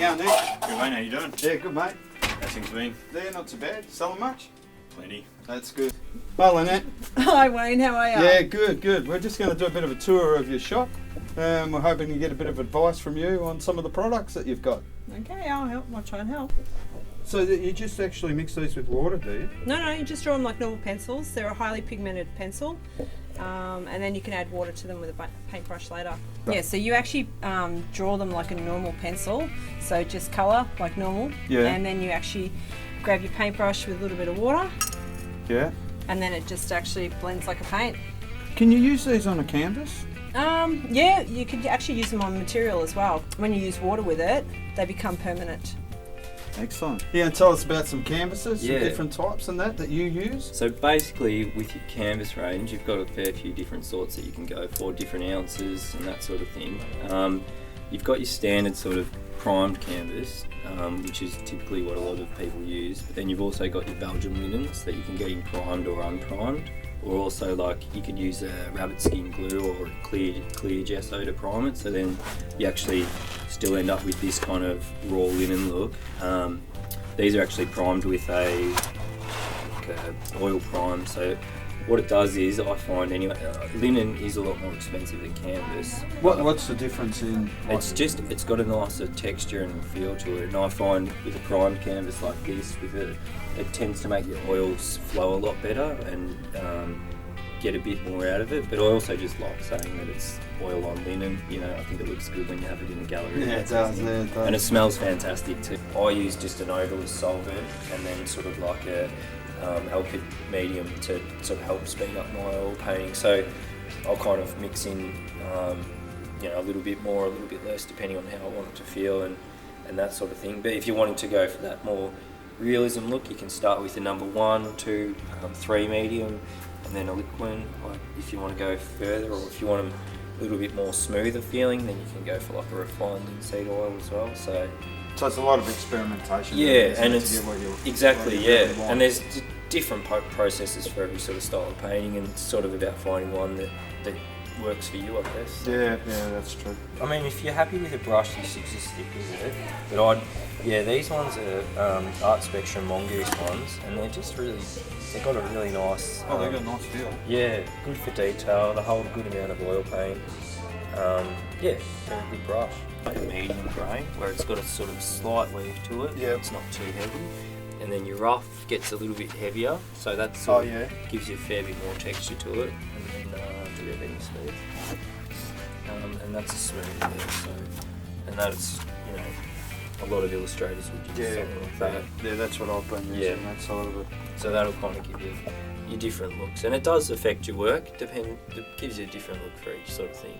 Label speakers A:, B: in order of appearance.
A: going, Nick?
B: Good mate, how you doing?
A: Yeah, good mate.
B: How's things been?
A: Yeah, not too bad. Selling much?
B: Plenty.
A: That's good. Hi, Lynette.
C: Hi Wayne, how are you?
A: Yeah, good. We're just going to do a bit of a tour of your shop. We're hoping to get a bit of advice from you on some of the products that you've got.
C: Okay, I'll help. I'll try and help.
A: So you just actually mix these with water, do you?
C: No, you just draw them like normal pencils. They're a highly pigmented pencil, and then you can add water to them with a paintbrush later.
A: Right.
C: Yeah, so you actually draw them like a normal pencil. So just colour like normal.
A: Yeah.
C: And then you actually grab your paintbrush with a little bit of water,
A: Yeah.
C: and then it just actually blends like a paint.
A: Can you use these on a canvas?
C: Yeah, you could actually use them on material as well. When you use water with it, they become permanent.
A: Excellent. Yeah, and tell us about some canvases, some
D: Yeah.
A: different types and that you use.
D: So basically with your canvas range, you've got a fair few different sorts that you can go for, different ounces and that sort of thing. You've got your standard sort of primed canvas, which is typically what a lot of people use, but then you've also got your Belgian linens that you can get in primed or unprimed, or also like you could use a rabbit skin glue or a clear gesso to prime it, so then you actually still end up with this kind of raw linen look. These are actually primed with a oil prime, so what it does is, I find anyway, linen is a lot more expensive than canvas.
A: What's the difference in?
D: It's got a nicer texture and feel to it, and I find with a primed canvas like this, it tends to make your oils flow a lot better and get a bit more out of it. But I also just like saying that it's oil on linen. You know, I think it looks good when you have it in the gallery.
A: Yeah, it does. Yeah, it does.
D: And it smells fantastic too. I use just an odorless solvent and then sort of like a alkyd medium to sort of help speed up my oil painting. So I'll kind of mix in a little bit more, a little bit less, depending on how I want it to feel and that sort of thing. But if you're wanting to go for that more realism look, you can start with a number 1, 2, 3 medium, and then a liquid. Like if you want to go further, or if you want them a little bit more smoother feeling, then you can go for like a refined linseed oil as well. So
A: it's a lot of experimentation.
D: Yeah, and it's
A: exactly
D: and there's different processes for every sort of style of painting, and it's sort of about finding one that works for you, I guess.
A: Yeah, that's true.
D: I mean, if you're happy with a brush, you should just stick with it. But these ones are Art Spectrum Mongoose ones, and they've got a really nice.
A: They've got a nice feel.
D: Yeah, good for detail. They hold a good amount of oil paint. They're a good brush. Like a medium grey, where it's got a sort of slight weave to it.
A: Yeah.
D: It's not too heavy. And then your rough gets a little bit heavier, so that gives you a fair bit more texture to it. And then do you have any smooth? And that's a smooth there. So, and that's a lot of illustrators would use something like that.
A: Yeah, that's what I've been using. That side of it.
D: So that'll kind of give you your different looks, and it does affect your work. It gives you a different look for each sort of thing.